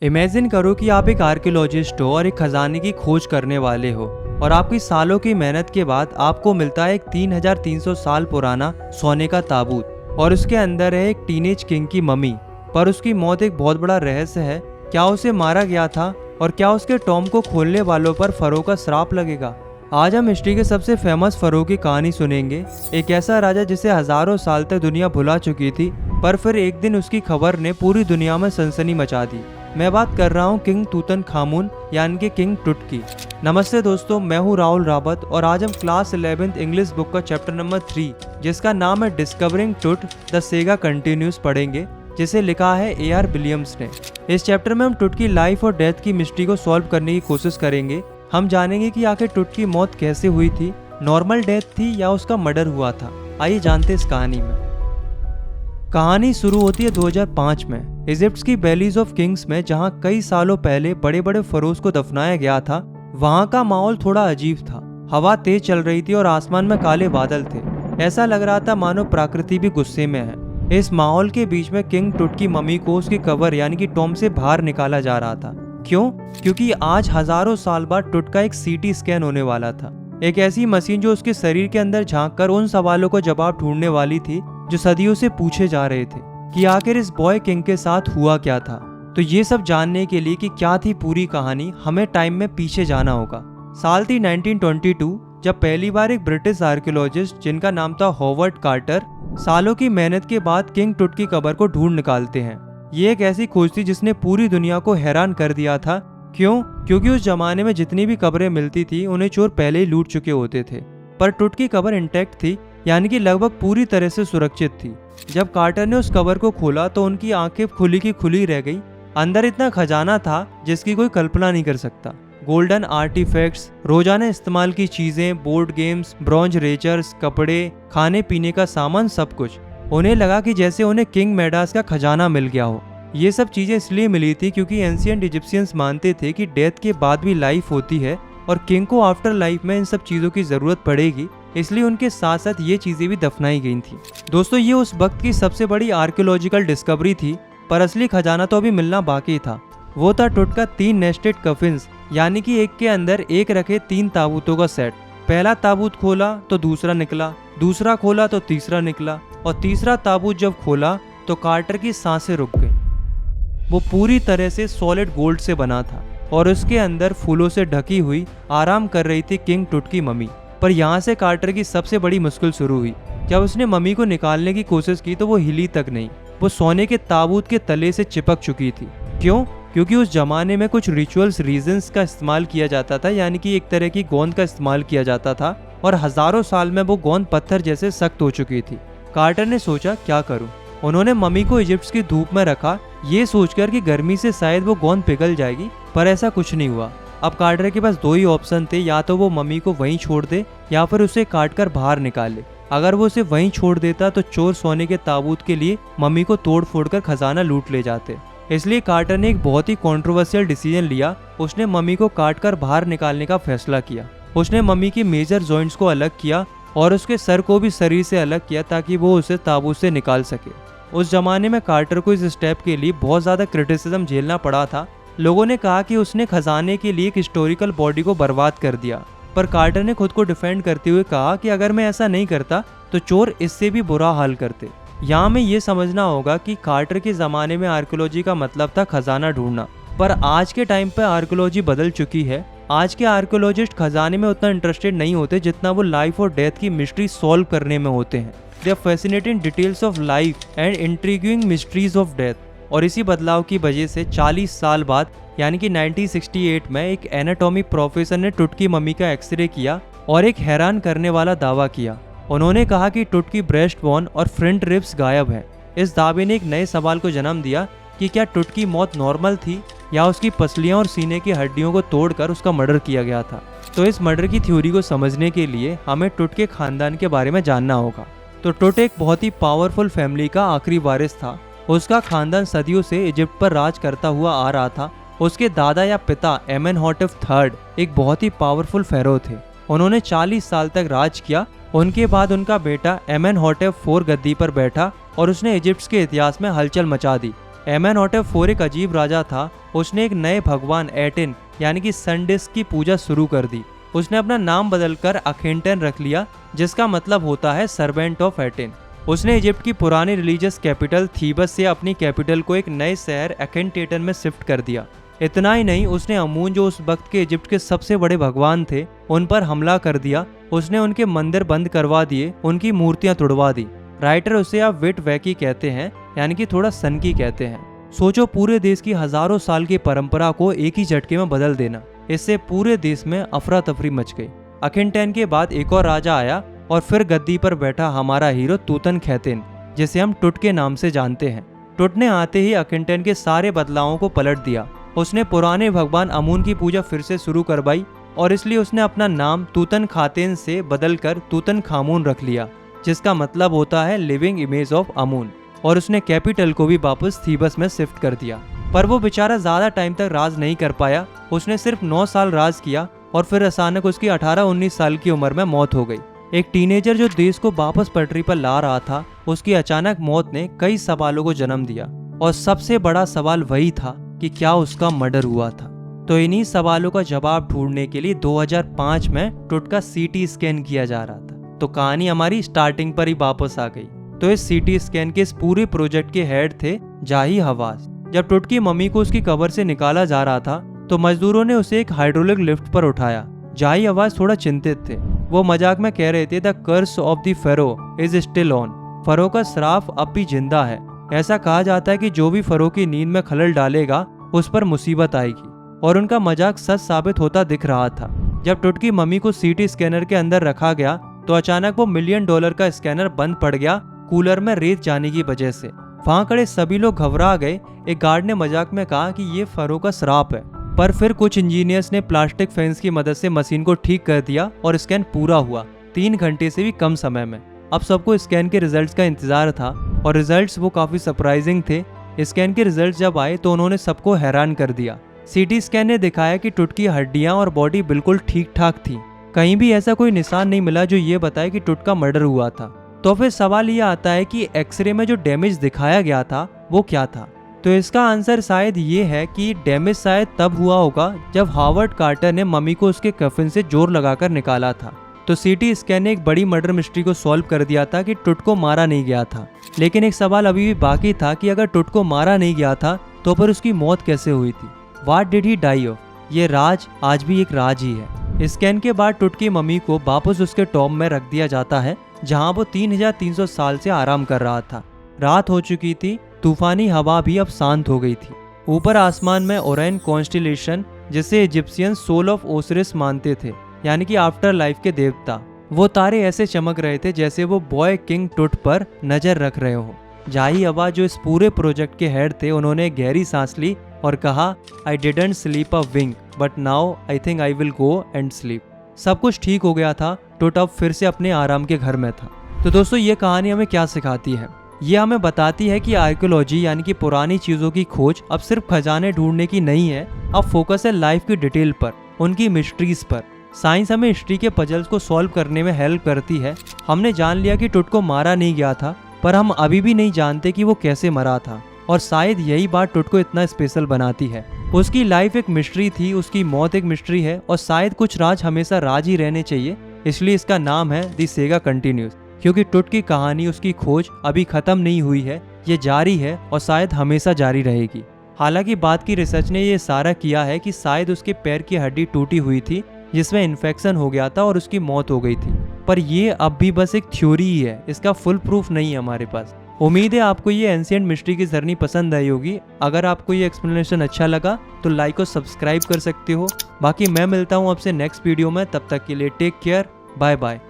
Imagine करो कि आप एक आर्कियोलॉजिस्ट हो और एक खजाने की खोज करने वाले हो और आपकी सालों की मेहनत के बाद आपको मिलता है एक 3300 साल पुराना सोने का ताबूत और उसके अंदर है एक टीनेज किंग की मम्मी। पर उसकी मौत एक बहुत बड़ा रहस्य है। क्या उसे मारा गया था और क्या उसके टॉम को खोलने वालों पर फरो का श्राप लगेगा? आज हम हिस्ट्री के सबसे फेमस फरो की कहानी सुनेंगे। एक ऐसा राजा जिसे हजारों साल तक दुनिया भुला चुकी थी, पर फिर एक दिन उसकी खबर ने पूरी दुनिया में सनसनी मचा दी। मैं बात कर रहा हूँ किंग तूतनखामुन यानी कि किंग टुट की। नमस्ते दोस्तों, मैं हूँ राहुल रावत और आज हम क्लास 11th इंग्लिश बुक का चैप्टर नंबर 3 जिसका नाम है डिस्कवरिंग टुट द सेगा कंटिन्यूस पढ़ेंगे, जिसे लिखा है AR विलियम्स ने। इस चैप्टर में हम टुट की लाइफ और डेथ की मिस्ट्री को सॉल्व करने की कोशिश करेंगे। हम जानेंगे कि आखिर टुट की मौत कैसे हुई थी, नॉर्मल डेथ थी या उसका मर्डर हुआ था। आइए जानते इस कहानी में। कहानी शुरू होती है 2005 में इजिप्ट की वैलीज ऑफ किंग्स में, जहां कई सालों पहले बड़े बड़े फरोज को दफनाया गया था। वहां का माहौल थोड़ा अजीब था। हवा तेज चल रही थी और आसमान में काले बादल थे। ऐसा लग रहा था मानो प्रकृति भी गुस्से में है। इस माहौल के बीच में किंग टुट की मम्मी को उसकी कब्र यानी कि टॉम से बाहर निकाला जा रहा था। क्यों? क्योंकि आज हजारों साल बाद टुट का एक CT स्कैन होने वाला था। एक ऐसी मशीन जो उसके शरीर के अंदर झांक कर उन सवालों को जवाब ढूंढने वाली थी जो सदियों से पूछे जा रहे थे कि आखिर इस बॉय किंग के साथ हुआ क्या था। तो ये सब जानने के लिए कि क्या थी पूरी कहानी, हमें टाइम में पीछे जाना होगा। साल थी 1922 जब पहली बार एक ब्रिटिश आर्कियोलॉजिस्ट जिनका नाम था हॉवर्ड कार्टर सालों की मेहनत के बाद किंग टुट की कब्र को ढूंढ निकालते हैं। ये एक ऐसी खोज थी जिसने पूरी दुनिया को हैरान कर दिया था। क्यों? क्योंकि उस जमाने में जितनी भी कब्रें मिलती थी उन्हें चोर पहले ही लूट चुके होते थे, पर टुट की कब्र इंटैक्ट थी, यानी कि लगभग पूरी तरह से सुरक्षित थी। जब कार्टर ने उस कबर को खोला तो उनकी आंखें खुली की खुली रह गई। अंदर इतना खजाना था जिसकी कोई कल्पना नहीं कर सकता। गोल्डन आर्टिफैक्ट्स, रोजाना इस्तेमाल की चीजें, बोर्ड गेम्स, ब्रॉन्ज रेचर्स, कपड़े, खाने पीने का सामान, सब कुछ। उन्हें लगा कि जैसे उन्हें किंग मेडास का खजाना मिल गया हो। ये सब चीजें इसलिए मिली थी क्योंकि एंशिएंट इजिप्शियंस मानते थे कि डेथ के बाद भी लाइफ होती है और किंग को आफ्टर लाइफ में इन सब चीजों की जरूरत पड़ेगी, इसलिए उनके साथ साथ ये चीजें भी दफनाई गई थी। दोस्तों, ये उस वक्त की सबसे बड़ी आर्कियोलॉजिकल डिस्कवरी थी, पर असली खजाना तो अभी मिलना बाकी था। वो था टुट का 3 नेस्टेड कफिन्स, यानी कि एक के अंदर एक रखे 3 ताबूतों का सेट। पहला ताबूत खोला तो दूसरा निकला, दूसरा खोला तो तीसरा निकला और तीसरा ताबूत जब खोला तो कार्टर की सांसें रुक गई। वो पूरी तरह से सॉलिड गोल्ड से बना था और उसके अंदर फूलों से ढकी हुई आराम कर रही थी किंग टुट की मम्मी। पर यहाँ से कार्टर की सबसे बड़ी मुश्किल शुरू हुई। जब उसने मम्मी को निकालने की कोशिश की तो वो हिली तक नहीं। वो सोने के ताबूत के तले से चिपक चुकी थी। क्यों? क्योंकि उस जमाने में कुछ रिचुअल्स रीजन्स का इस्तेमाल किया जाता था, यानी कि एक तरह की गोंद का इस्तेमाल किया जाता था और हजारों साल में वो गोंद पत्थर जैसे सख्त हो चुकी थी। कार्टर ने सोचा, क्या करूं? उन्होंने मम्मी को इजिप्ट की धूप में रखा, ये सोचकर कि गर्मी से शायद वो गोंद पिघल जाएगी, पर ऐसा कुछ नहीं हुआ। अब कार्टर के पास 2 ही ऑप्शन थे, या तो वो मम्मी को वहीं छोड़ दे या फिर उसे काट कर बाहर निकाले। अगर वो उसे वहीं छोड़ देता तो चोर सोने के ताबूत के लिए मम्मी को तोड़ फोड़ कर खजाना लूट ले जाते। इसलिए कार्टर ने एक बहुत ही कॉन्ट्रोवर्शियल डिसीजन लिया। उसने मम्मी को काट कर बाहर निकालने का फैसला किया। उसने मम्मी की मेजर जॉइंट्स को अलग किया और उसके सर को भी शरीर से अलग किया ताकि वो उसे ताबूत से निकाल सके। उस जमाने में कार्टर को इस स्टेप के लिए बहुत ज्यादा क्रिटिसिज्म झेलना पड़ा था। लोगों ने कहा कि उसने खजाने के लिए एक हिस्टोरिकल बॉडी को बर्बाद कर दिया, पर कार्टर ने खुद को डिफेंड करते हुए कहा कि अगर मैं ऐसा नहीं करता तो चोर इससे भी बुरा हाल करते। यहाँ में ये समझना होगा कि कार्टर के ज़माने में आर्कियोलॉजी का मतलब था खजाना ढूंढना, पर आज के टाइम पर आर्कियोलॉजी बदल चुकी है। आज के आर्कियोलॉजिस्ट खजाने में उतना इंटरेस्टेड नहीं होते जितना वो लाइफ और डेथ की मिस्ट्री सॉल्व करने में होते हैं। They are fascinating details of life and intriguing mysteries of death. और इसी बदलाव की वजह से 40 साल बाद यानी कि 1968 में एक एनाटॉमी प्रोफेसर ने टुट की मम्मी का एक्सरे किया और एक हैरान करने वाला दावा किया। उन्होंने कहा कि टुट की ब्रेस्ट बोन और फ्रंट रिब्स गायब है। इस दावे ने एक नए सवाल को जन्म दिया कि क्या टुट की मौत नॉर्मल थी या उसकी पसलियां और सीने की हड्डियों को तोड़कर उसका मर्डर किया गया था। तो इस मर्डर की थ्योरी को समझने के लिए हमें टुट के खानदान के बारे में जानना होगा। तो टुट एक बहुत ही पावरफुल फैमिली का आखिरी वारिस था। उसका खानदान सदियों से इजिप्ट पर राज करता हुआ आ रहा था। उसके दादा या पिता एमेनहॉटेप III एक बहुत ही पावरफुल फेरो थे। उन्होंने 40 साल तक राज किया। उनके बाद उनका बेटा एमेनहॉटेप IV गद्दी पर बैठा और उसने इजिप्ट के इतिहास में हलचल मचा दी। एमेनोटेप 4 एक अजीब राजा था। उसने एक नए भगवान एटिन यानी कि सन डिस्क की पूजा शुरू कर दी। उसने अपना नाम बदलकर अखेंटेन रख लिया, जिसका मतलब होता है सर्वेंट ऑफ एटिन। उसने इजिप्ट की पुरानी रिलीजियस कैपिटल थीबस से अपनी कैपिटल को एक नए शहर अखेंटेटन में शिफ्ट कर दिया। इतना ही नहीं, उसने अमून जो उस वक्त के इजिप्ट के सबसे बड़े भगवान थे उन पर हमला कर दिया। उसने उनके मंदिर बंद करवा दिए, उनकी मूर्तियां तुड़वा दी। राइटर उसे आप विट वैकी कहते हैं, यानी कि थोड़ा सनकी कहते हैं। सोचो, पूरे देश की हजारों साल की परंपरा को एक ही झटके में बदल देना। इससे पूरे देश में अफरा तफरी मच गई। अखेंटेन के बाद एक और राजा आया और फिर गद्दी पर बैठा हमारा हीरो तूतनखैमुन, जिसे हम टुट के नाम से जानते हैं। टुट ने आते ही अखेंटेन के सारे बदलावों को पलट दिया। उसने पुराने भगवान अमून की पूजा फिर से शुरू करवाई और इसलिए उसने अपना नाम तूतनखातेन से बदलकर तूतनखामुन रख लिया, जिसका मतलब होता है लिविंग इमेज ऑफ अमून। और उसने कैपिटल को भी वापस थीबस में शिफ्ट कर दिया। पर वो बेचारा ज्यादा टाइम तक राज नहीं कर पाया। उसने सिर्फ 9 साल राज किया और फिर अचानक उसकी 18-19 साल की उम्र में मौत हो गई। एक टीनेजर जो देश को वापस पटरी पर ला रहा था, उसकी अचानक मौत ने कई सवालों को जन्म दिया और सबसे बड़ा सवाल वही था कि क्या उसका मर्डर हुआ था। तो इन्हीं सवालों का जवाब ढूंढने के लिए 2005 में टुट का सीटी स्कैन किया जा रहा था। तो कहानी हमारी स्टार्टिंग पर ही वापस आ गई। तो इस सीटी स्कैन के इस पूरे प्रोजेक्ट के हेड थे जाही हवास। जब टुट की मम्मी को उसकी कब्र से निकाला जा रहा था तो मजदूरों ने उसे एक हाइड्रोलिक लिफ्ट पर उठाया। जाही हवास थोड़ा चिंतित थे। वो मजाक में कह रहे थे, the curse of the Pharaoh is still on. Pharaoh का श्राप अब भी जिंदा है। ऐसा कहा जाता है कि जो भी फरो की नींद में खलल डालेगा उस पर मुसीबत आएगी। और उनका मजाक सच साबित होता दिख रहा था। जब टुट की मम्मी को सीटी स्कैनर के अंदर रखा गया तो अचानक वो $1 मिलियन का स्कैनर बंद पड़ गया, कूलर में रेत जाने की वजह से। वहां खड़े सभी लोग घबरा गए। एक गार्ड ने मजाक में कहा कि ये फरो का श्राप है। पर फिर कुछ इंजीनियर्स ने प्लास्टिक फेंस की मदद से मशीन को ठीक कर दिया और स्कैन पूरा हुआ 3 घंटे से भी कम समय में। अब सबको स्कैन के रिजल्ट्स का इंतजार था और रिजल्ट्स वो काफी सरप्राइजिंग थे। स्कैन के रिजल्ट्स जब आए तो उन्होंने सबको हैरान कर दिया। सीटी स्कैन ने दिखाया कि टुट की हड्डियां और बॉडी बिल्कुल ठीक ठाक थी। कहीं भी ऐसा कोई निशान नहीं मिला जो ये बताए कि टुट का मर्डर हुआ था। तो फिर सवाल ये आता है कि एक्सरे में जो डैमेज दिखाया गया था वो क्या था। तो इसका आंसर शायद ये है कि डैमेज शायद तब हुआ होगा जब हावर्ड कार्टर ने मम्मी को उसके कफिन से जोर लगाकर निकाला था। तो सीटी स्कैन ने एक बड़ी मर्डर मिस्ट्री को सॉल्व कर दिया था कि टुट को मारा नहीं गया था। लेकिन एक सवाल अभी भी बाकी था कि अगर टुट को मारा नहीं गया था तो फिर उसकी मौत कैसे हुई थी। What did he die of? ये राज आज भी एक राज ही है। स्कैन के बाद टुट की मम्मी को वापस उसके टॉम में रख दिया जाता है, जहां वो 3300 साल से आराम कर रहा था। रात हो चुकी थी, तूफानी हवा भी अब शांत हो गई थी। ऊपर आसमान में ओराइन कॉन्स्टिलेशन, जिसे इजिप्शियन सोल ऑफ ओसिरिस मानते थे, यानी कि आफ्टर लाइफ के देवता, वो तारे ऐसे चमक रहे थे जैसे वो बॉय किंग टुट पर नजर रख रहे हो। जाही हवा जो इस पूरे प्रोजेक्ट के हेड थे, उन्होंने गहरी सांस ली और कहा, I didn't sleep a wink but now I think I will go and sleep. सब कुछ ठीक हो गया था। टुट अब फिर से अपने आराम के घर में था। तो दोस्तों, ये कहानी हमें क्या सिखाती है? ये हमें बताती है कि आर्कियोलॉजी यानी कि पुरानी चीजों की खोज अब सिर्फ खजाने ढूंढने की नहीं है। अब फोकस है लाइफ की डिटेल पर, उनकी मिस्ट्रीज पर। साइंस हमें हिस्ट्री के पजल्स को सॉल्व करने में हेल्प करती है। हमने जान लिया कि टुट को मारा नहीं गया था, पर हम अभी भी नहीं जानते कि वो कैसे मरा था। और शायद यही बात टुट को इतना स्पेशल बनाती है। उसकी लाइफ एक मिस्ट्री थी, उसकी मौत एक मिस्ट्री है, और शायद कुछ राज हमेशा राज ही रहने चाहिए। इसलिए इसका नाम है द सेगा कंटिन्यूज, क्योंकि टुट की कहानी, उसकी खोज अभी खत्म नहीं हुई है, ये जारी है और शायद हमेशा जारी रहेगी। हालांकि बात की रिसर्च ने ये सारा किया है कि शायद उसके पैर की हड्डी टूटी हुई थी, जिसमें इन्फेक्शन हो गया था और उसकी मौत हो गई थी। पर ये अब भी बस एक थ्योरी ही है, इसका फुल प्रूफ नहीं है हमारे पास। उम्मीद है आपको ये एंशिएंट मिस्ट्री की जर्नी पसंद आई होगी। अगर आपको ये एक्सप्लेनेशन अच्छा लगा तो लाइक और सब्सक्राइब कर सकते हो। बाकी मैं मिलता हूँ आपसे नेक्स्ट वीडियो में, तब तक के लिए टेक केयर, बाय बाय।